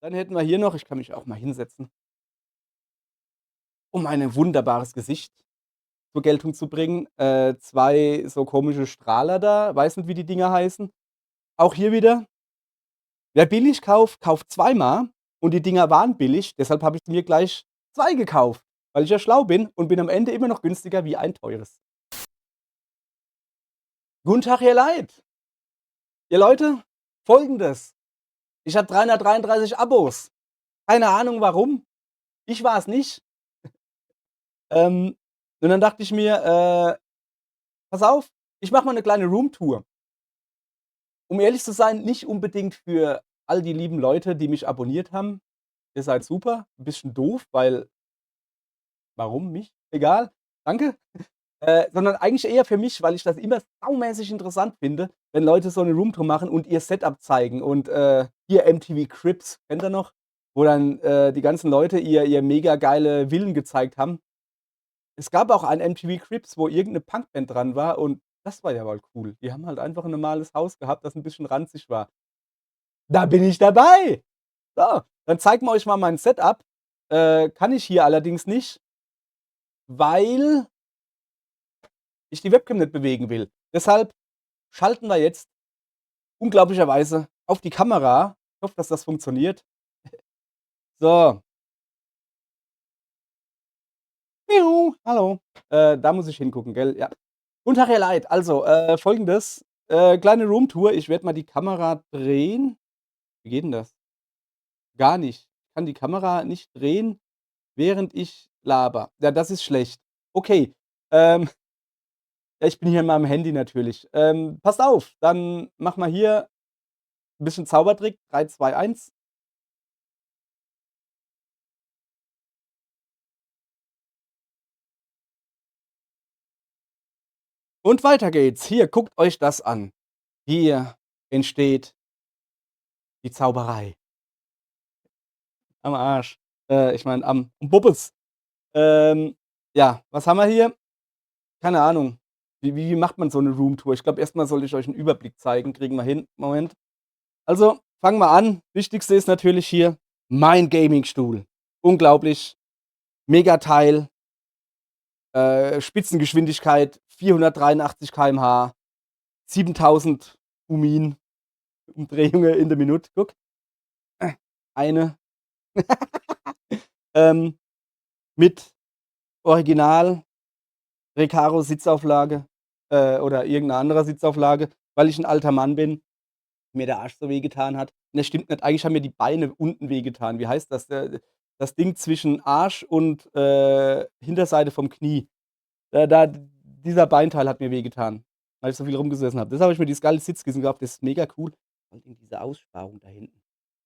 Dann hätten wir hier noch, ich kann mich auch mal hinsetzen, um ein wunderbares Gesicht zur Geltung zu bringen, 2 so komische Strahler da, weiß nicht, wie die Dinger heißen. Auch hier wieder, wer billig kauft, kauft zweimal und die Dinger waren billig, deshalb habe ich mir gleich 2 gekauft, weil ich ja schlau bin und bin am Ende immer noch günstiger wie ein teures. Guten Tag, ihr Leid. Ihr Leute, Folgendes: Ich habe 333 Abos. Keine Ahnung warum. Ich war es nicht. Ähm, und dann dachte ich mir, pass auf, ich mache mal 'ne kleine Roomtour. Um ehrlich zu sein, nicht unbedingt für all die lieben Leute, die mich abonniert haben. Ihr seid super. 'N bisschen doof, weil warum mich? Egal, danke. Sondern eigentlich eher für mich, weil ich das immer saumäßig interessant finde, wenn Leute so 'ne Roomtour machen und ihr Setup zeigen und, hier MTV Cribs, kennt ihr noch? Wo dann, die ganzen Leute ihr mega geile Villen gezeigt haben. Es gab auch ein MTV Cribs, wo irgend 'ne Punkband dran war und das war ja mal cool. Die haben halt einfach 'n normales Haus gehabt, das 'n bisschen ranzig war. Da bin ich dabei! So, dann zeigen wir euch mal mein Setup. Kann ich hier allerdings nicht, weil ich die Webcam nicht bewegen will. Deshalb schalten wir jetzt unglaublicherweise auf die Kamera. Ich hoffe, dass das funktioniert. So. Hallo. Da muss ich hingucken, gell? Ja. Guten Tag, ihr Leid. Also, Folgendes, kleine Roomtour. Ich werde mal die Kamera drehen. Wie geht 'n das? Gar nicht. Ich kann die Kamera nicht drehen, während ich laber. Ja, das ist schlecht. Okay, ähm, ja, ich bin hier in meinem Handy natürlich. Passt auf, dann machen wir hier 'n bisschen Zaubertrick. 3, 2, 1. Und weiter geht's. Hier, guckt euch das an. Hier entsteht die Zauberei. Am Arsch. Ich meine am Bubbes. Ähm, ja, was haben wir hier? Keine Ahnung. Wie macht man so 'ne Roomtour? Ich glaube, erst mal sollte ich euch 'n Überblick zeigen. Kriegen wir hin. Moment. Also, fangen wir an. Wichtigste ist natürlich hier mein Gamingstuhl. Unglaublich, Megateil, Spitzengeschwindigkeit 483 km/h, 7.000 Umin Umdrehungen in der Minute. Guck. Eine. Ähm, mit Original Recaro Sitzauflage, oder irgend 'ne andere Sitzauflage, weil ich 'n alter Mann bin, mir der Arsch so wehgetan hat. Ne, stimmt nicht. Eigentlich haben mir die Beine unten wehgetan. Wie heißt das? Das Ding zwischen Arsch und, Hinterseite vom Knie. Dieser Beinteil hat mir wehgetan, weil ich so viel rumgesessen habe. Deshalb habe ich mir dieses geile Sitzkissen gekauft, das ist mega cool. Vor allem diese Aussparung da hinten.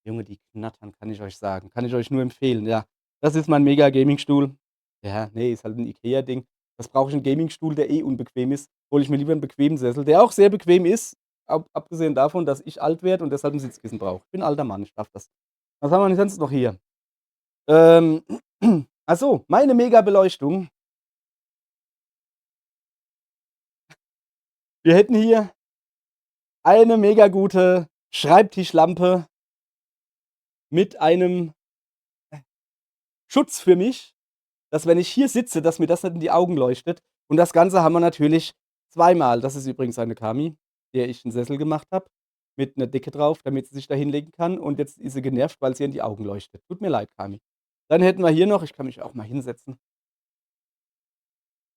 Junge, die knattern, kann ich euch sagen. Kann ich euch nur empfehlen, ja. Das ist mein mega Gamingstuhl. Ja, ne, ist halt 'n IKEA-Ding. Was brauche ich 'n Gamingstuhl, der eh unbequem ist? Hole ich mir lieber 'n bequemen Sessel, der auch sehr bequem ist, abgesehen davon, dass ich alt werde und deshalb 'n Sitzkissen brauche. Ich bin 'n alter Mann, ich schaffe das. Was haben wir denn sonst noch hier? Ähm, ach so, meine Mega-Beleuchtung. Wir hätten hier eine mega gute Schreibtischlampe mit einem Schutz für mich, dass wenn ich hier sitze, dass mir das nicht in die Augen leuchtet. Und das Ganze haben wir natürlich zweimal. Das ist übrigens eine Kami, der ich 'n Sessel gemacht habe, mit 'ner Decke drauf, damit sie sich da hinlegen kann. Und jetzt ist sie genervt, weil's ihr in die Augen leuchtet. Tut mir leid, Kami. Dann hätten wir hier noch, ich kann mich auch mal hinsetzen,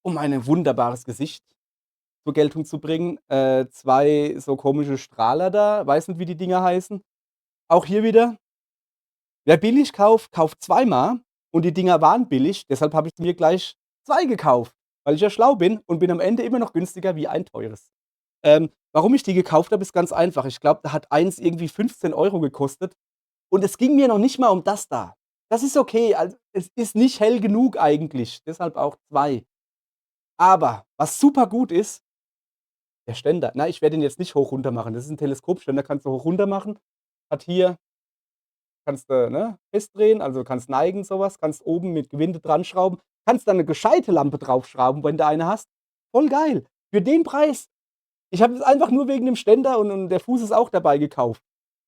um ein wunderbares Gesicht zur Geltung zu bringen, 2 so komische Strahler da, weiß nicht, wie die Dinger heißen. Auch hier wieder, wer billig kauft, kauft zweimal und die Dinger waren billig, deshalb habe ich mir gleich 2 gekauft, weil ich ja schlau bin und bin am Ende immer noch günstiger wie ein teures. Warum ich die gekauft habe, ist ganz einfach. Ich glaube, da hat eins irgendwie 15 € gekostet und es ging mir noch nicht mal um das da. Das ist okay, also, es ist nicht hell genug eigentlich, deshalb auch 2. Aber was super gut ist, der Ständer. Na, ich werde den jetzt nicht hoch runter machen. Das ist 'n Teleskopständer, kannst du hoch runter machen. Hat hier kannst du, ne, festdrehen, also kannst neigen, so was, kannst oben mit Gewinde dranschrauben, kannst da 'ne gescheite Lampe draufschrauben, wenn du eine hast. Voll geil. Für den Preis. Ich habe es einfach nur wegen dem Ständer und der Fuß ist auch dabei gekauft.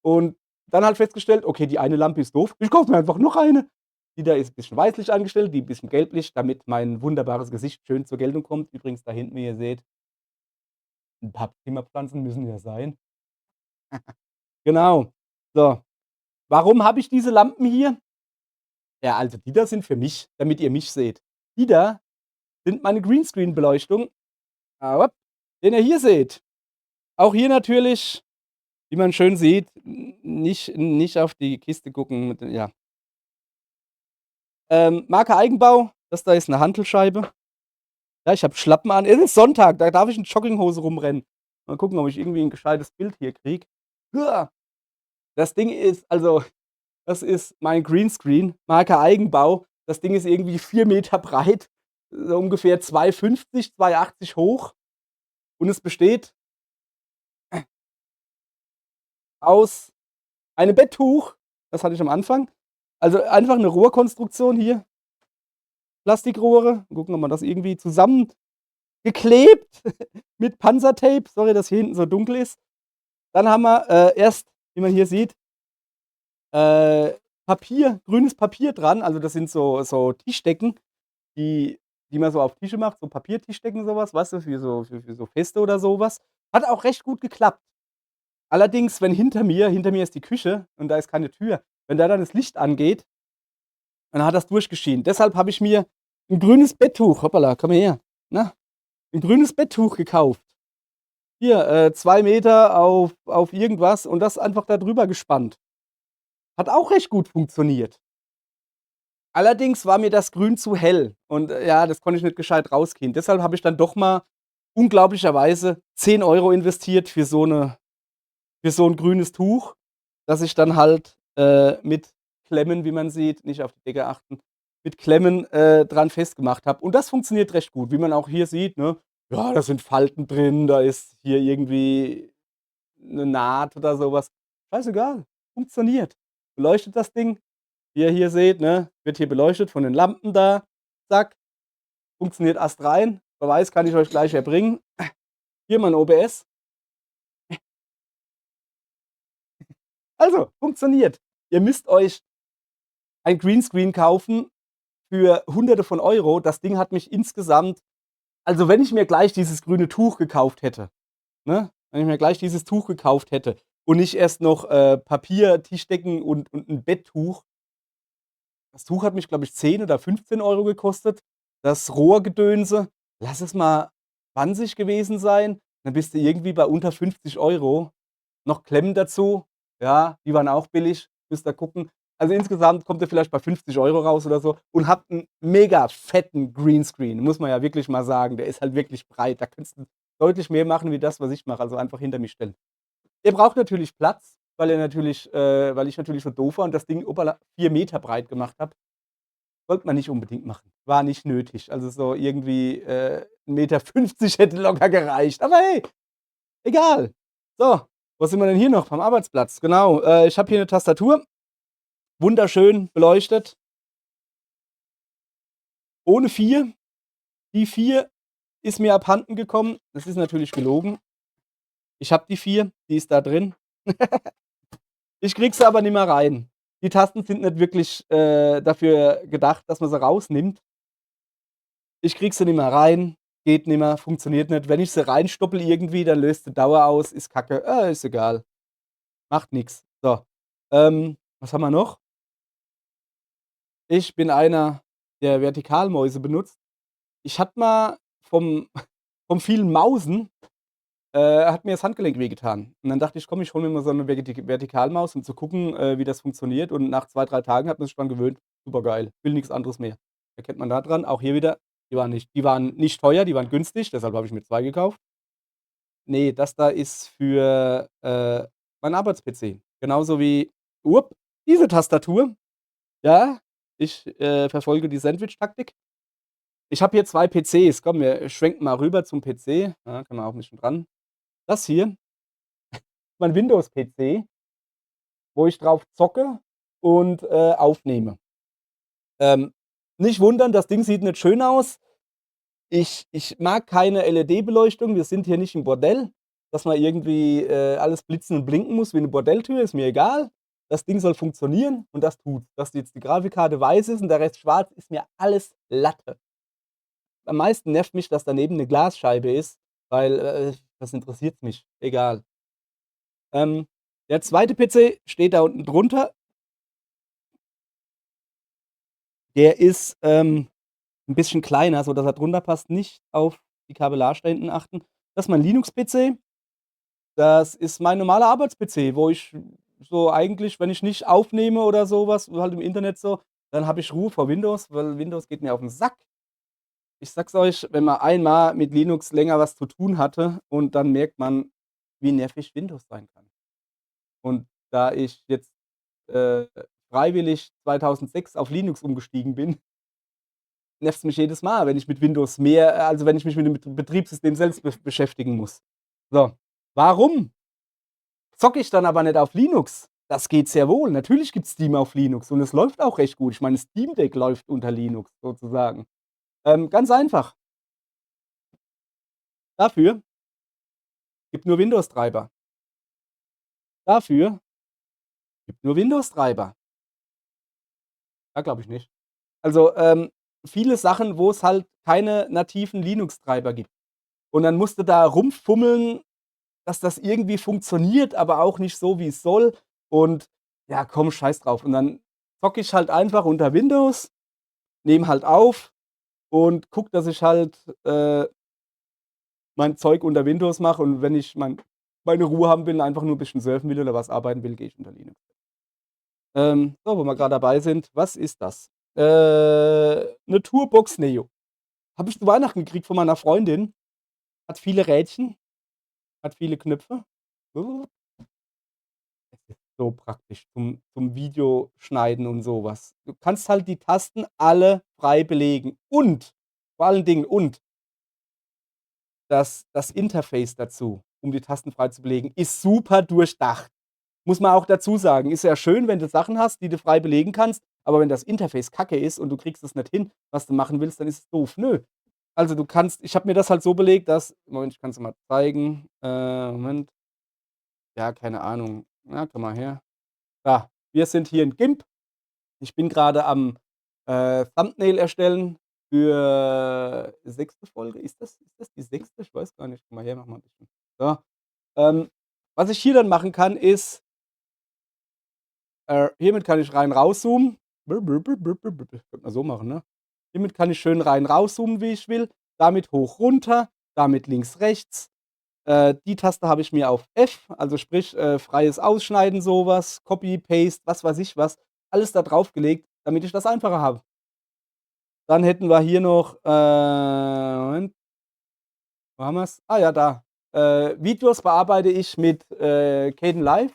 Und Dann halt festgestellt: „Okay, die eine Lampe ist doof. Ich kaufe mir einfach noch eine.“ Die da ist 'n bisschen Weißlicht angestellt, die 'n bisschen Gelblicht, damit mein wunderbares Gesicht schön zur Geltung kommt. Übrigens da hinten, wie ihr seht, 'n paar Zimmerpflanzen müssen ja sein. Genau. So, warum habe ich diese Lampen hier? Ja, also die da sind für mich, damit ihr mich seht. Die da sind meine Greenscreen-Beleuchtung, den ihr hier seht. Auch hier natürlich, wie man schön sieht, nicht auf die Kiste gucken mit ja. Marke Eigenbau, das da ist 'ne Hantelscheibe. Ja, ich habe Schlappen an. Es ist Sonntag, da darf ich in Jogginghose rumrennen. Mal gucken, ob ich irgendwie 'n gescheites Bild hier kriege. Das Ding ist also, das ist mein Greenscreen, Marke Eigenbau. Das Ding ist irgendwie 4 Meter breit, so ungefähr 2,50, 2,80 hoch und es besteht aus einem Betttuch, das hatte ich am Anfang. Also, einfach 'ne Rohrkonstruktion hier, Plastikrohre. Mal gucken, ob man das irgendwie zusammengeklebt mit Panzertape. Sorry, dass hier hinten so dunkel ist. Dann haben wir, erst, wie man hier sieht, äh, Papier, grünes Papier dran. Also, das sind so Tischdecken, die man so auf Tische macht, so Papiertischdecken, so was, weißt du, für so Feste oder so was. Hat auch recht gut geklappt. Allerdings, wenn hinter mir ist die Küche und da ist keine Tür. Wenn da dann das Licht angeht, dann hat das durchgeschienen. Deshalb habe ich mir 'n grünes Betttuch, hoppala, komm mal her, na, 'n grünes Betttuch gekauft. Hier, 2 Meter auf irgendwas und das einfach da drüber gespannt. Hat auch recht gut funktioniert. Allerdings war mir das Grün zu hell und, ja, das konnte ich nicht gescheit rauskriegen. Deshalb habe ich dann doch mal unglaublicherweise 10 € investiert für so 'n grünes Tuch, das ich dann halt, mit Klemmen, wie man sieht, nicht auf die Decke achten, mit Klemmen, dran festgemacht habe. Und das funktioniert recht gut, wie man auch hier sieht, ne? Ja, da sind Falten drin, da ist hier irgendwie 'ne Naht oder so was. Scheißegal, funktioniert. Beleuchtet das Ding, wie ihr hier seht, ne, wird hier beleuchtet von den Lampen da. Zack, funktioniert astrein. Beweis kann ich euch gleich erbringen. Hier mein OBS. Also, funktioniert. Ihr müsst euch ein Greenscreen kaufen für Hunderte von Euro. Das Ding hat mich insgesamt, also, wenn ich mir gleich dieses grüne Tuch gekauft hätte, ne? Wenn ich mir gleich dieses Tuch gekauft hätte und nicht erst noch, Papier, Tischdecken und 'n Betttuch. Das Tuch hat mich, glaube ich, 10 oder 15 € gekostet. Das Rohrgedönse, lass es mal 20 gewesen sein. Dann bist du irgendwie bei unter 50 €. Noch Klemmen dazu, ja, die waren auch billig, müsst ihr gucken. Also, insgesamt kommt ihr vielleicht bei 50 € raus oder so und habt 'n mega fetten Greenscreen, muss man ja wirklich mal sagen. Der ist halt wirklich breit. Da könntest du deutlich mehr machen wie das, was ich mache, also einfach hinter mich stellen. Ihr braucht natürlich Platz, weil ich natürlich so doof war und das Ding, hoppala, 4 Meter breit gemacht habe. Sollte man nicht unbedingt machen. War nicht nötig. Also, so irgendwie, 1,50 m hätte locker gereicht. Aber hey, egal. So, wo sind wir denn hier noch? Am Arbeitsplatz, genau. Ich habe hier 'ne Tastatur, wunderschön beleuchtet, ohne 4. Die 4 ist mir abhanden gekommen. Das ist natürlich gelogen. Ich habe die 4, die ist da drin. Ich kriege sie aber nicht mehr rein. Die Tasten sind nicht wirklich, dafür gedacht, dass man sie rausnimmt. Ich kriege sie nicht mehr rein, geht nimmer, funktioniert nicht. Wenn ich sie reinstoppel irgendwie, dann löst die Dauer aus, ist Kacke. Ist egal, macht nix. So, was haben wir noch? Ich bin einer, der Vertikalmäuse benutzt. Ich hatte mal vom vom vielen Mausen, hat mir das Handgelenk wehgetan. Und dann dachte ich: „Komm, ich hole mir mal so 'ne Vertikalmaus, um zu gucken, wie das funktioniert.“ Und nach 2, 3 Tagen hat man sich dran gewöhnt. Supergeil, will nix anderes mehr. Erkennt man da dran. Auch hier wieder, die waren nicht teuer, die waren günstig, deshalb habe ich mir 2 gekauft. Ne, das da ist für, meinen Arbeits-PC. Genauso wie, diese Tastatur. Ja, ich, verfolge die Sandwich-Taktik. Ich habe hier 2 PCs. Komm, wir schwenken mal rüber zum PC. Ja, kann man auch 'n bisschen dran. Das hier, mein Windows-PC, wo ich drauf zocke und, aufnehme. Ähm, nicht wundern, das Ding sieht nicht schön aus. Ich mag keine LED-Beleuchtung. Wir sind hier nicht im Bordell, dass man irgendwie, alles blitzen und blinken muss wie 'ne Bordelltür, ist mir egal. das Ding soll funktionieren und das tut's. Dass jetzt die Grafikkarte weiß ist und der Rest schwarz, ist mir alles Latte. Am meisten nervt mich, dass daneben 'ne Glasscheibe ist, weil, was interessiert's mich? Egal. Ähm, der zweite PC steht da unten drunter. Der ist, 'n bisschen kleiner, sodass er drunter passt. Nicht auf die Kabellage da hinten achten. Das ist mein Linux-PC. Das ist mein normaler Arbeits-PC, wo ich so eigentlich, wenn ich nicht aufnehme oder so was, halt im Internet so, dann habe ich Ruhe vor Windows, weil Windows geht mir auf 'n Sack. Ich sage es euch, wenn man einmal mit Linux länger was zu tun hatte und dann merkt man, wie nervig Windows sein kann. Und da ich jetzt, äh, freiwillig 2006 auf Linux umgestiegen bin, nervt's mich jedes Mal, wenn ich mit Windows mehr also, wenn ich mich mit dem Betriebssystem selbst beschäftigen muss. So, warum zocke ich dann aber nicht auf Linux? Das geht sehr wohl. Natürlich gibt's Steam auf Linux und es läuft auch recht gut. Ich meine, Steam Deck läuft unter Linux sozusagen. Ganz einfach. Dafür gibt nur Windows-Treiber. Dafür gibt nur Windows-Treiber. Ja, glaube ich nicht. Also, viele Sachen, wo es halt keine nativen Linux-Treiber gibt. Und dann musst du da rumfummeln, dass das irgendwie funktioniert, aber auch nicht so, wie es soll. Und ja, komm, scheiß drauf. Und dann zocke ich halt einfach unter Windows, nehme halt auf und gucke, dass ich halt, mein Zeug unter Windows mache und wenn ich meine Ruhe haben will, einfach nur 'n bisschen surfen will oder was arbeiten will, gehe ich unter Linux. So, wo wir grad dabei sind, was ist das? 'Ne Tourbox Neo. Habe ich zu Weihnachten gekriegt von meiner Freundin. Hat viele Rädchen, hat viele Knöpfe. Es ist so praktisch zum Videoschneiden und so was. Du kannst halt die Tasten alle frei belegen und vor allen Dingen das Interface dazu, um die Tasten frei zu belegen, ist super durchdacht. Muss man auch dazu sagen. Ist ja schön, wenn du Sachen hast, die du frei belegen kannst, aber wenn das Interface Kacke ist und du kriegst es nicht hin, was du machen willst, dann ist es doof. Nö. Also, du kannst ich habe mir das halt so belegt, dass Moment, ich kann's dir mal zeigen. Moment. Ja, keine Ahnung. Ja, komm mal her. Da, wir sind hier in GIMP. Ich bin grade am, Thumbnail erstellen für sechste Folge. Ist das die sechste? Ich weiß gar nicht. Komm mal her, mach mal 'n bisschen. So. Was ich hier dann machen kann, ist hiermit kann ich rein rauszoomen. Könnte man so machen, ne? Hiermit kann ich schön rein rauszoomen, wie ich will. Damit hoch runter, damit links rechts. Die Taste habe ich mir auf F, also sprich, freies Ausschneiden, so was, Copy, Paste, was weiß ich was, alles da draufgelegt, damit ich das einfacher habe. Dann hätten wir hier noch, Moment, wo haben wir's? Ah ja, da. Videos bearbeite ich mit, Kdenlive.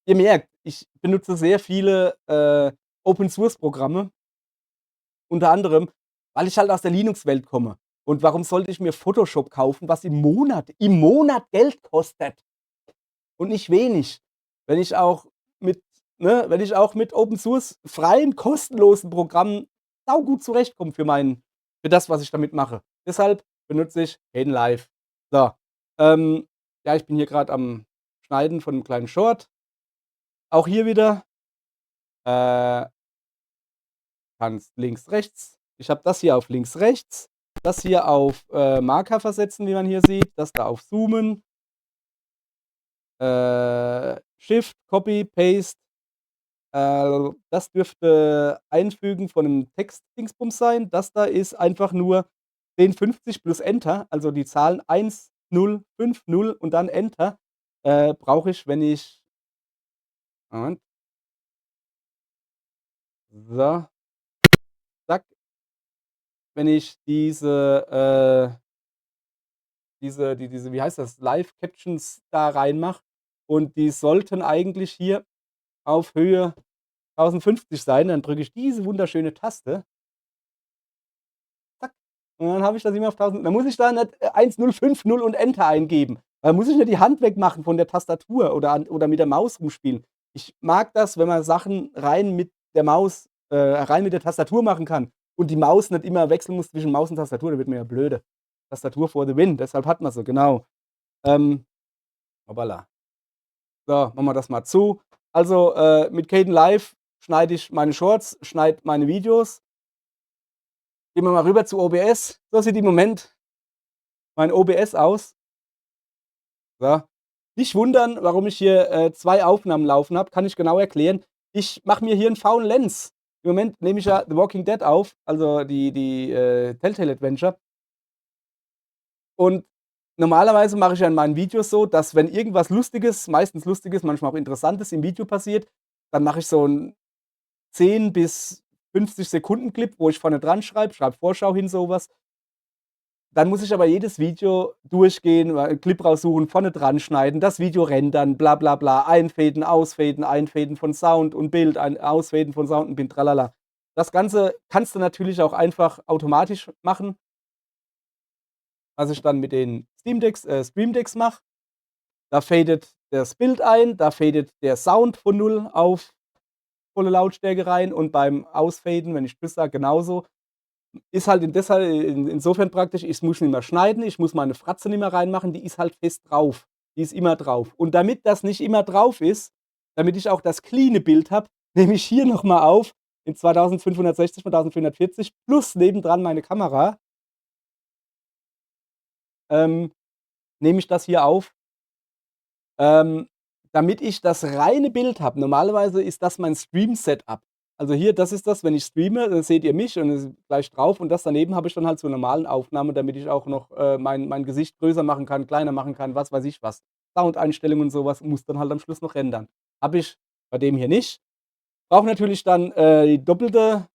Ihr merkt, ich benutze sehr viele, Open-Source-Programme, unter anderem, weil ich halt aus der Linux-Welt komme. Und warum sollte ich mir Photoshop kaufen, was im Monat Geld kostet und nicht wenig, wenn ich auch mit wenn ich auch mit Open-Source freien, kostenlosen Programmen saugut zurechtkomme für das, was ich damit mache. Deshalb benutze ich Kdenlive. So, ja, ich bin hier grad am Schneiden von 'nem kleinen Short. Auch hier wieder, äh kannst links, rechts. Ich habe das hier auf links, rechts, das hier auf, Marker versetzen, wie man hier sieht, das da auf Zoomen, Shift, Copy, Paste. Das dürfte Einfügen von 'nem Textdingsbums sein. Das da ist einfach nur 1050 plus Enter, also die Zahlen 1, 0, 5, 0 und dann Enter, brauche ich, wenn ich Moment, so, zack, wenn ich diese wie heißt das, Live Captions da reinmache und die sollten eigentlich hier auf Höhe 1050 sein, dann drücke ich diese wunderschöne Taste, zack, und dann habe ich das immer auf 1000. Dann muss ich da nicht, 1050 und Enter eingeben. Dann muss ich nicht die Hand wegmachen von der Tastatur oder mit der Maus rumspielen. Ich mag das, wenn man Sachen rein mit der Maus rein mit der Tastatur machen kann und die Maus nicht immer wechseln muss zwischen Maus und Tastatur, da wird man ja blöde. Tastatur for the win, deshalb hat man sie, genau. Ähm, Hoppala. So, machen wir das mal zu. Also, mit Kdenlive schneide ich meine Shorts, schneide meine Videos. Gehen wir mal rüber zu OBS. So sieht im Moment mein OBS aus. So. Nicht wundern, warum ich hier, 2 Aufnahmen laufen habe, kann ich genau erklären. Ich mache mir hier 'n faulen Lens. Im Moment nehme ich ja The Walking Dead auf, also die Telltale Adventure. Und normalerweise mache ich ja in meinen Videos so, dass wenn irgendwas Lustiges, meistens Lustiges, manchmal auch Interessantes im Video passiert, dann mache ich so 'n 10 bis 50 Sekunden Clip, wo ich vorne dran schreibe Vorschau hin, so was. Dann muss ich aber jedes Video durchgehen, Clip raussuchen, vorne dran schneiden, das Video rendern, bla bla bla, einfaden von Sound und Bild, ausfaden von Sound und Bild, tralala. Das Ganze kannst du natürlich auch einfach automatisch machen, was ich dann mit den Stream Decks mache. Da fadet das Bild ein, da fadet der Sound von 0 auf volle Lautstärke rein und beim Ausfaden, wenn ich Tschüss sage, genauso. Ist halt insofern praktisch, ich muss nicht mehr schneiden, ich muss meine Fratze nicht mehr reinmachen, die ist halt fest drauf. Die ist immer drauf. Und damit das nicht immer drauf ist, damit ich auch das cleane Bild habe, nehme ich hier noch mal auf in 2560 mal 1440 plus nebendran meine Kamera, ähm, nehme ich das hier auf, ähm, damit ich das reine Bild habe. Normalerweise ist das mein Stream-Setup. Also hier, das ist das, wenn ich streame, dann seht ihr mich und es ist gleich drauf und das daneben habe ich dann halt zur normalen Aufnahme, damit ich auch noch, mein Gesicht größer machen kann, kleiner machen kann, was weiß ich was. Soundeinstellungen und so was muss dann halt am Schluss noch rendern. Habe ich bei dem hier nicht. Brauche natürlich dann, doppelter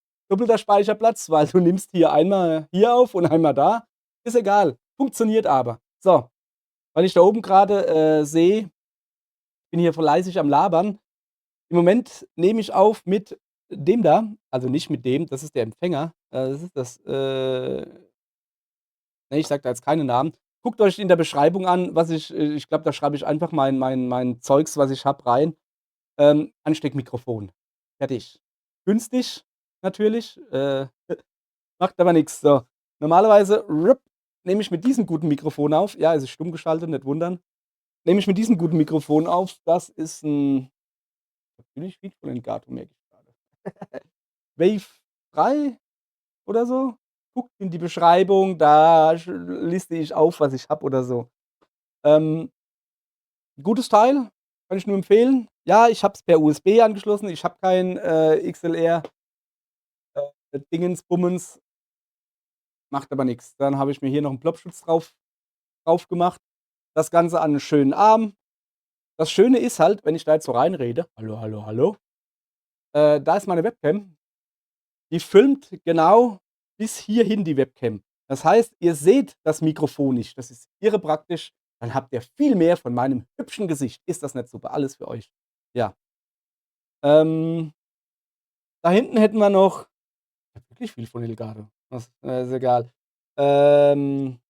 Speicherplatz, weil du nimmst hier einmal hier auf und einmal da. Ist egal, funktioniert aber. So, weil ich da oben grade, sehe, bin hier fleißig am Labern. Im Moment nehme ich auf mit dem da, also nicht mit dem, das ist der Empfänger. Das ist das, ne, ich sage da jetzt keine Namen. Guckt euch in der Beschreibung an, was ich glaube, da schreibe ich einfach mein Zeugs, was ich habe, rein. Ansteckmikrofon. Fertig. Günstig natürlich, macht aber nix. So, normalerweise nehme ich mit diesem guten Mikrofon auf. Ja, es ist stumm geschaltet, nicht wundern. Nehme ich mit diesem guten Mikrofon auf. Das ist 'n natürlich viel von Elgato, merke ich grade. Wave 3 oder so? Guckt in die Beschreibung, da liste ich auf, was ich habe oder so. Ähm, gutes Teil, kann ich nur empfehlen. Ja, ich habe es per USB angeschlossen. Ich habe kein, XLR, Dingensbummens, macht aber nix. Dann habe ich mir hier noch 'n Plopschutz drauf gemacht. Das Ganze an 'n schönen Arm. Das Schöne ist halt, wenn ich da jetzt so reinrede: „Hallo, hallo, hallo", da ist meine Webcam. Die filmt genau bis hierhin die Webcam. Das heißt, ihr seht das Mikrofon nicht. Das ist irre praktisch. Dann habt ihr viel mehr von meinem hübschen Gesicht. Ist das nicht super? Alles für euch. Ja. Ähm, da hinten hätten wir noch ich habe wirklich viel von Elgato. Was ist egal. Ähm,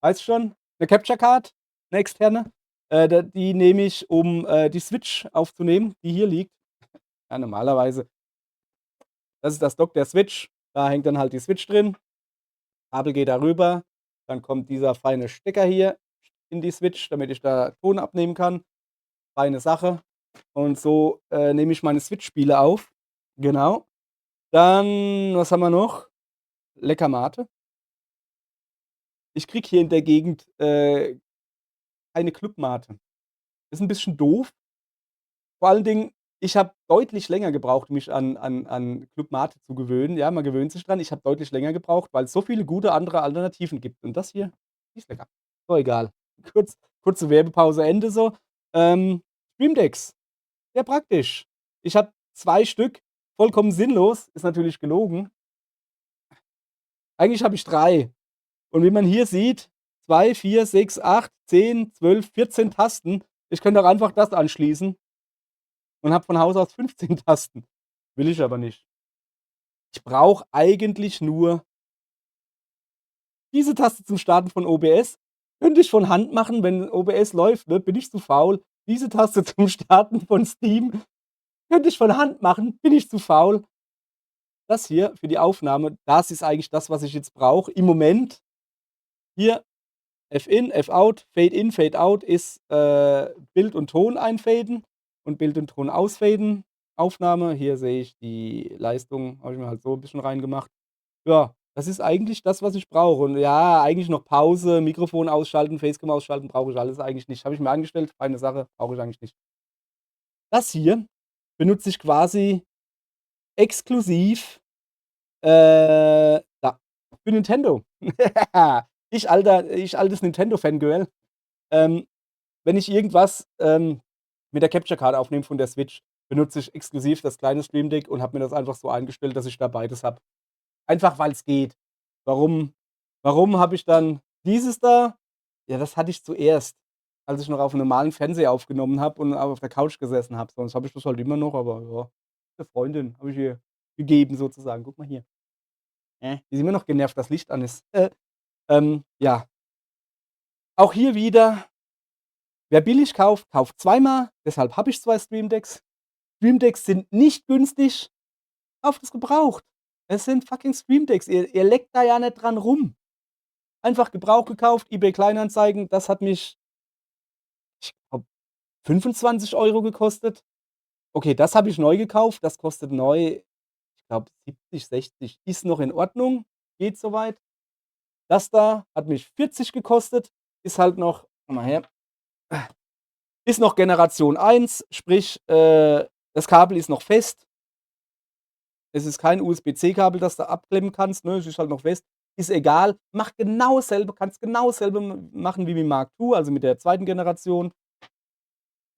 weißt schon, 'ne Capture Card, 'ne externe. Die nehme ich, um, die Switch aufzunehmen, die hier liegt. Ja, normalerweise das ist das Dock der Switch. Da hängt dann halt die Switch drin. Kabel geht da rüber, dann kommt dieser feine Stecker hier in die Switch, damit ich da Ton abnehmen kann. Feine Sache. Und so, nehme ich meine Switch-Spiele auf. Genau. Dann, was haben wir noch? Lecker Mate. Ich kriege hier in der Gegend, keine Clubmate. Ist 'n bisschen doof. Vor allen Dingen, ich habe deutlich länger gebraucht, mich an Club Mate zu gewöhnen. Ja, man gewöhnt sich dran. Ich habe deutlich länger gebraucht, weil's so viele gute andere Alternativen gibt. Und das hier, die ist lecker. So, egal. Kurze Werbepause, Ende so. Stream Decks, sehr praktisch. Ich habe 2 Stück, vollkommen sinnlos, ist natürlich gelogen. Eigentlich habe ich 3. Und wie man hier sieht, 2, 4, 6, 8, 10, 12, 14 Tasten. Ich könnte auch einfach das anschließen und habe von Haus aus 15 Tasten. Will ich aber nicht. Ich brauche eigentlich nur diese Taste zum Starten von OBS. Könnte ich von Hand machen, wenn OBS läuft, ne, bin ich zu faul. Diese Taste zum Starten von Steam könnte ich von Hand machen, bin ich zu faul. Das hier für die Aufnahme, das ist eigentlich das, was ich jetzt brauche. Im Moment hier F-in, F-out, Fade in, Fade out ist, Bild und Ton einfaden. und Bild und Ton ausfaden. Aufnahme, hier sehe ich die Leistung, habe ich mir halt so 'n bisschen reingemacht. Ja, das ist eigentlich das, was ich brauche. Und ja, eigentlich noch Pause, Mikrofon ausschalten, Facecam ausschalten, brauche ich alles eigentlich nicht. Habe ich mir angestellt, feine Sache, brauche ich eigentlich nicht. Das hier benutze ich quasi exklusiv, ja, für Nintendo. Ich altes Nintendo-Fangirl. Ähm, wenn ich irgendwas, mit der Capture Card aufnehme von der Switch, benutze ich exklusiv das kleine Stream Deck und habe mir das einfach so eingestellt, dass ich da beides habe. Einfach weil's geht. Warum habe ich dann dieses da? Ja, das hatte ich zuerst, als ich noch auf 'm normalen Fernseher aufgenommen habe und auf der Couch gesessen habe. Sonst habe ich das halt immer noch, aber ja, 'ne Freundin habe ich ihr gegeben sozusagen. Guck mal hier. Die ist immer noch genervt, dass Licht an ist. Ja, auch hier wieder, wer billig kauft, kauft zweimal, deshalb habe ich 2 Stream Decks. Stream Decks sind nicht günstig, kauft es gebraucht. Es sind fucking Stream Decks. Ihr leckt da ja nicht dran rum. Einfach Gebraucht gekauft, eBay Kleinanzeigen, das hat mich, ich glaube, 25 € gekostet. Okay, das habe ich neu gekauft, das kostet neu, ich glaube 70, 60, ist noch in Ordnung, geht so weit. Das da hat mich 40 gekostet, ist halt noch, komm mal her, ist noch Generation 1, sprich, das Kabel ist noch fest. Es ist kein USB-C-Kabel, das du abklemmen kannst, ne? Es ist halt noch fest. Ist egal, macht genau dasselbe, kannst genau dasselbe machen wie mit Mark II, also mit der zweiten Generation.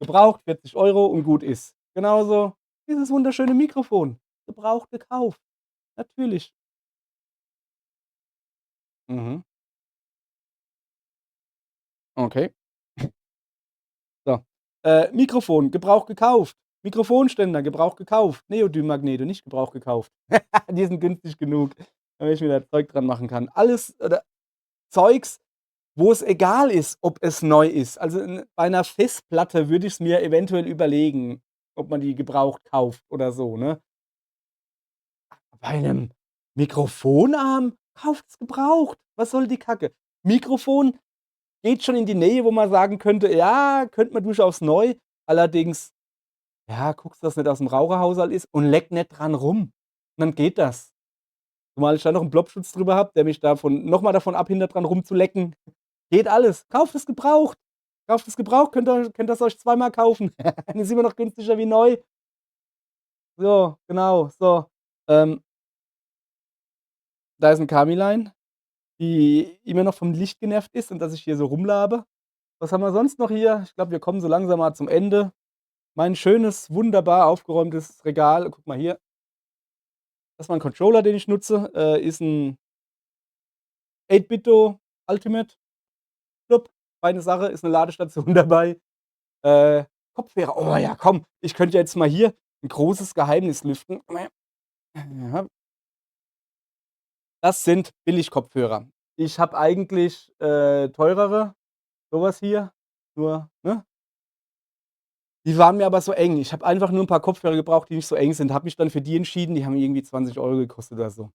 Gebraucht 40 € und gut ist. Genauso dieses wunderschöne Mikrofon. Gebraucht gekauft. Natürlich. Mhm. Okay. So. Mikrofon, gebraucht gekauft. Mikrofonständer, gebraucht gekauft. Neodym-Magnete, nicht gebraucht gekauft. Die sind günstig genug, damit ich mir da Zeug dran machen kann. Alles oder Zeugs, wo es egal ist, ob es neu ist. Also, bei 'ner Festplatte würde ich's mir eventuell überlegen, ob man die gebraucht kauft oder so, ne? Bei 'nem Mikrofonarm, kauft's gebraucht. Was soll die Kacke? Mikrofon geht schon in die Nähe, wo man sagen könnte: „Ja, könnte man durchaus neu." Allerdings, ja, guckst, dass nicht aus'm Raucherhaushalt ist und leck nicht dran rum. Und dann geht das. Zumal ich da noch 'n Plopschutz drüber habe, der mich davon noch mal davon abhindert, dran rumzulecken. Geht alles. Kauft es gebraucht. Kauft es gebraucht, könnt ihr's euch zweimal kaufen. Ist immer noch günstiger wie neu. So, genau, so. Ähm, da ist 'n Kamiline, die immer noch vom Licht genervt ist und dass ich hier so rumlabe. Was haben wir sonst noch hier? Ich glaube, wir kommen so langsam mal zum Ende. Mein schönes, wunderbar aufgeräumtes Regal. Guck mal hier, das ist mein Controller, den ich nutze, ist 'n 8-Bitto Ultimate. Blub, feine Sache, ist 'ne Ladestation dabei. Kopfhörer, oh ja, komm, ich könnte ja jetzt mal hier 'n großes Geheimnis lüften. Komm mal her. Ja, das sind Billigkopfhörer. Ich habe eigentlich, teurere, so was hier, nur, ne? Die waren mir aber so eng. Ich habe einfach nur 'n paar Kopfhörer gebraucht, die nicht so eng sind, habe mich dann für die entschieden, die haben irgendwie 20 € gekostet oder so.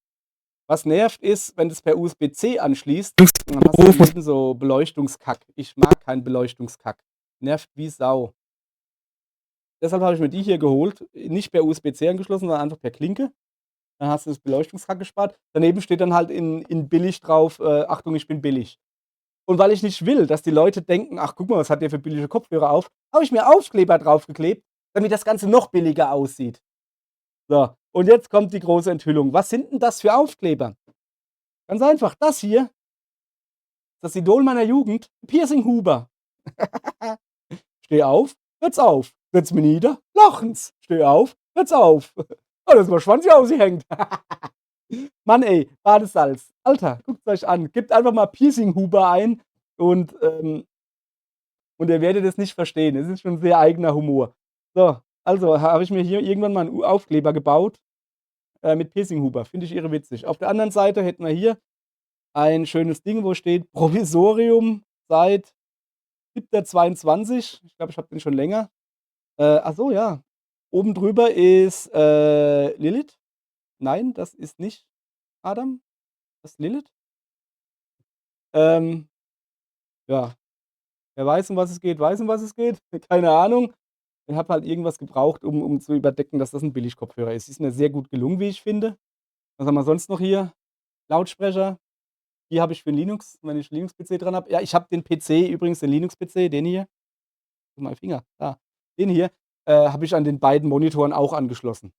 Was nervt, ist, wenn du's per USB-C anschließt, dann hast du hier hinten so Beleuchtungskack. Ich mag keinen Beleuchtungskack. Nervt wie Sau. Deshalb habe ich mir die hier geholt, nicht per USB-C angeschlossen, sondern einfach per Klinke. Dann hast du das Beleuchtungskack gespart. Daneben steht dann halt in billig drauf, „Achtung, ich bin billig." Und weil ich nicht will, dass die Leute denken: „Ach, guck mal, was hat der für billige Kopfhörer auf", habe ich mir Aufkleber draufgeklebt, damit das Ganze noch billiger aussieht. So, und jetzt kommt die große Enthüllung. Was sind 'n das für Aufkleber? Ganz einfach, das hier, das Idol meiner Jugend, Piercing Huber. Steh auf, hört's auf. Setz mich nieder, lachen's. Steh auf, hört's auf. Oh, da ist mein Schwanz ausgehängt. Mann ey, Badesalz. Alter, guckt's euch an. Gebt einfach mal Piercing Huber ein und, ihr werdet es nicht verstehen. Es ist schon sehr eigener Humor. So, also habe ich mir hier irgendwann mal 'n Aufkleber gebaut, mit Piercing Huber. Finde ich irre-witzig. Auf der anderen Seite hätten wir hier ein schönes Ding, wo steht Provisorium seit 7.22. Ich glaube, ich habe den schon länger. Ach so, ja. Oben drüber ist, Lilith. Nein, das ist nicht Adam, das ist Lilith. Ähm, ja, wer weiß, um was es geht, weiß, um was es geht. Keine Ahnung. und habe halt irgendwas gebraucht, um zu überdecken, dass das 'n Billigkopfhörer ist. Ist mir sehr gut gelungen, wie ich finde. Was haben wir sonst noch hier? Lautsprecher. Die habe ich für Linux, wenn ich 'n Linux-PC dran habe. Ja, ich habe den PC übrigens, den Linux-PC, den hier. Wo ist mein Finger? Da. Den hier, habe ich an den beiden Monitoren auch angeschlossen.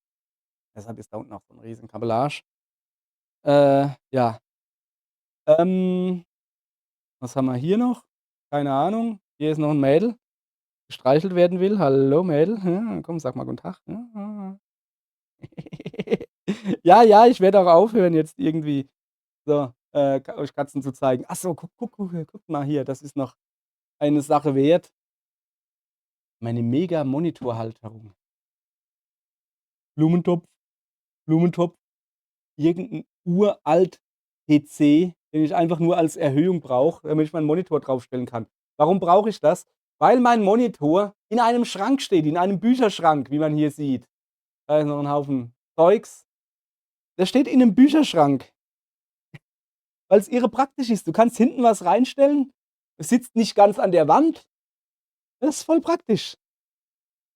Deshalb ist da unten auch so 'n riesen Kabellage. Ja. Ähm, was haben wir hier noch? Keine Ahnung. Hier ist noch 'n Mädel, gestreichelt werden will. „Hallo Mädel, komm, sag mal guten Tag, ne?“ Ja, ja, ich werde auch aufhören jetzt irgendwie so, Ka euch Katzen zu zeigen. Ach so, guck mal hier, das ist noch eine Sache wert. Meine Mega-Monitorhalterung. Blumentopf, Blumentopf, irgend 'n uralt PC, den ich einfach nur als Erhöhung brauche, damit ich meinen Monitor draufstellen kann. Warum brauche ich das? Weil mein Monitor in einem Schrank steht, in einem Bücherschrank, wie man hier sieht. Da ist noch 'n Haufen Zeugs. Der steht in 'nem Bücherschrank, weil's irre praktisch ist. Du kannst hinten was reinstellen, es sitzt nicht ganz an der Wand. Das ist voll praktisch.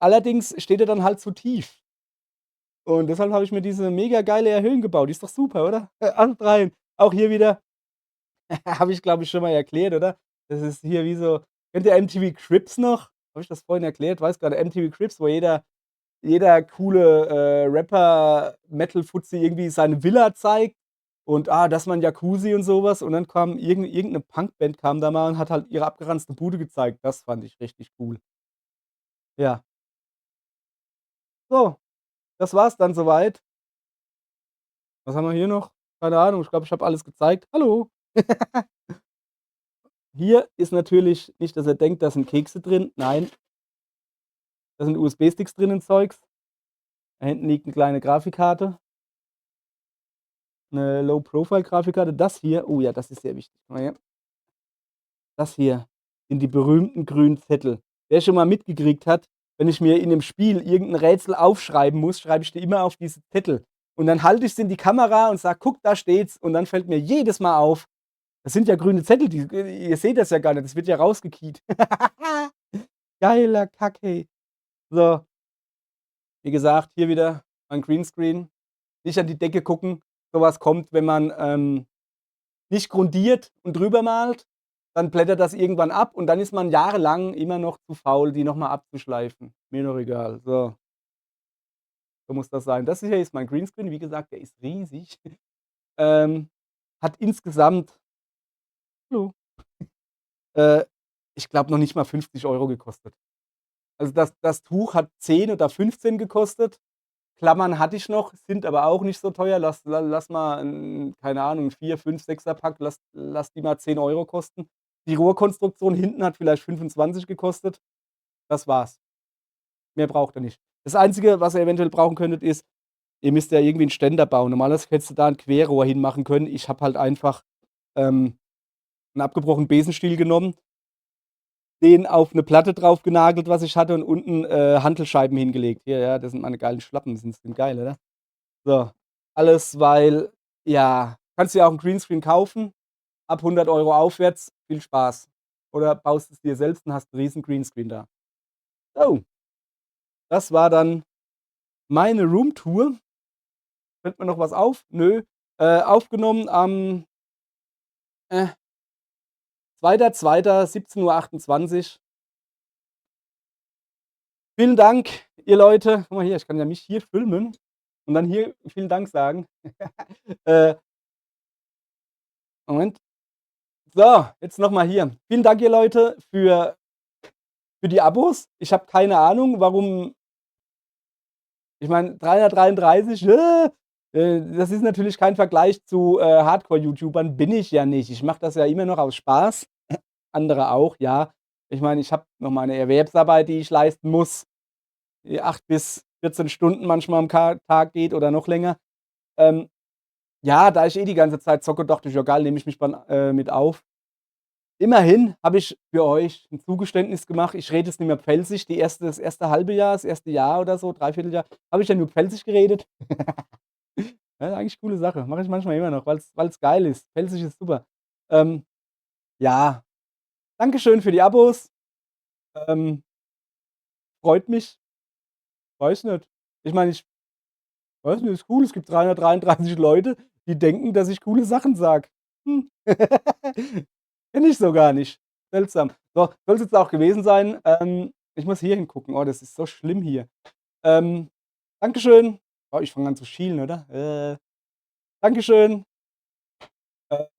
Allerdings steht er dann halt zu tief. Und deshalb habe ich mir diese mega geile Erhöhung gebaut. Die ist doch super, oder? Astrein. Auch hier wieder habe ich, glaube ich, schon mal erklärt, oder? Das ist hier wie so kennt ihr MTV Cribs noch? Habe ich das vorhin erklärt? Weiß grade MTV Cribs, wo jeder coole, Rapper, Metal-Fuzzi irgendwie seine Villa zeigt und, das ist mein Jacuzzi und so was. Und dann kam irgend 'ne Punkband kam da mal und hat halt ihre abgeranzte Bude gezeigt. Das fand ich richtig cool. Ja. So, das war's dann so weit. Was haben wir hier noch? Keine Ahnung, ich glaube, ich habe alles gezeigt. Hallo. Hier ist natürlich nicht, dass ihr denkt, da sind Kekse drin. Nein, da sind USB-Sticks drin und Zeugs. Da hinten liegt 'ne kleine Grafikkarte, 'ne Low-Profile-Grafikkarte. Das hier oh ja, das ist sehr wichtig. Guck mal her. Das hier sind die berühmten grünen Zettel. Wer schon mal mitgekriegt hat, wenn ich mir in 'nem Spiel irgend 'n Rätsel aufschreiben muss, schreibe ich die immer auf diese Zettel. Und dann halte ich sie in die Kamera und sage: „Guck, da steht's.“ Und dann fällt mir jedes Mal auf, das sind ja grüne Zettel, die ihr seht das ja gar nicht, das wird ja rausgekiet. Geiler Kack, ey. So, wie gesagt, hier wieder mein Greenscreen. Nicht an die Decke gucken. So was kommt, wenn man, nicht grundiert und drüber malt, dann blättert das irgendwann ab und dann ist man jahrelang immer noch zu faul, die noch mal abzuschleifen. Mir doch egal. So, so muss das sein. Das hier ist mein Greenscreen. Wie gesagt, der ist riesig. Ähm, hat insgesamt hallo, äh, ich glaube, noch nicht mal 50 € gekostet. Also, das Tuch hat 10 oder 15 gekostet. Klammern hatte ich noch, sind aber auch nicht so teuer. Lass mal 'n keine Ahnung, 4, 5, 6er Pack, lass die mal 10 € kosten. Die Rohrkonstruktion hinten hat vielleicht 25 gekostet. Das war's. Mehr braucht ihr nicht. Das Einzige, was ihr eventuell brauchen könntet, ist, ihr müsst ja irgendwie 'n Ständer bauen. Normalerweise hättest du da 'n Querrohr hinmachen können. Ich habe halt einfach, 'n abgebrochenen Besenstiel genommen, den auf 'ne Platte drauf genagelt, was ich hatte, und unten, Hantelscheiben hingelegt. Hier, ja, das sind meine geilen Schlappen, sind geil, oder? So, alles, weil ja, kannst dir auch 'n Greenscreen kaufen, ab 100 € aufwärts. Viel Spaß. Oder baust es dir selbst und hast 'n riesen Greenscreen da. So, das war dann meine Roomtour. Fällt mir noch was auf? Nö. Aufgenommen am, äh, 2.2.17:28 Uhr. Vielen Dank, ihr Leute. Guck mal hier, ich kann ja mich hier filmen und dann hier vielen Dank sagen. Äh, Moment. So, jetzt noch mal hier. Vielen Dank, ihr Leute, für die Abos. Ich habe keine Ahnung, warum ich meine, 333, das ist natürlich kein Vergleich zu, Hardcore-YouTubern, bin ich ja nicht. Ich mache das ja immer noch aus Spaß, andere auch, ja. Ich meine, ich habe noch meine Erwerbsarbeit, die ich leisten muss, die 8 bis 14 Stunden manchmal am Tag geht oder noch länger. Ähm, ja, da ich eh die ganze Zeit zocke, dachte ich: „Ja geil, nehme ich mich dann, mit auf.“ Immerhin habe ich für euch 'n Zugeständnis gemacht. Ich rede jetzt nicht mehr Pfälzisch. Das erste halbe Jahr, das erste Jahr oder so, Dreivierteljahr, habe ich ja nur Pfälzisch geredet. Ja, eigentlich coole Sache. Mache ich manchmal immer noch, weil's geil ist. Pfälzisch ist super. Ähm, ja, Dankeschön für die Abos. Ähm, freut mich. weiß nicht. Ich meine, ich weiß nicht, ist cool. Es gibt 333 Leute, die denken, dass ich coole Sachen sage. Hm. Kenne ich so gar nicht. Seltsam. So, soll's jetzt auch gewesen sein. Ich muss hier hingucken. Oh, das ist so schlimm hier. Ähm, Dankeschön. Oh, ich fange an zu schielen, oder? Dankeschön.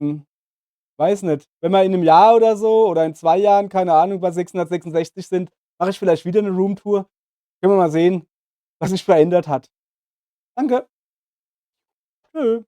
Ähm, weiß nicht. Wenn wir in 'nem Jahr oder so oder in 2 Jahren, keine Ahnung, bei 666 sind, mache ich vielleicht wieder 'ne Roomtour. Können wir mal sehen, was sich verändert hat. Danke. Tschü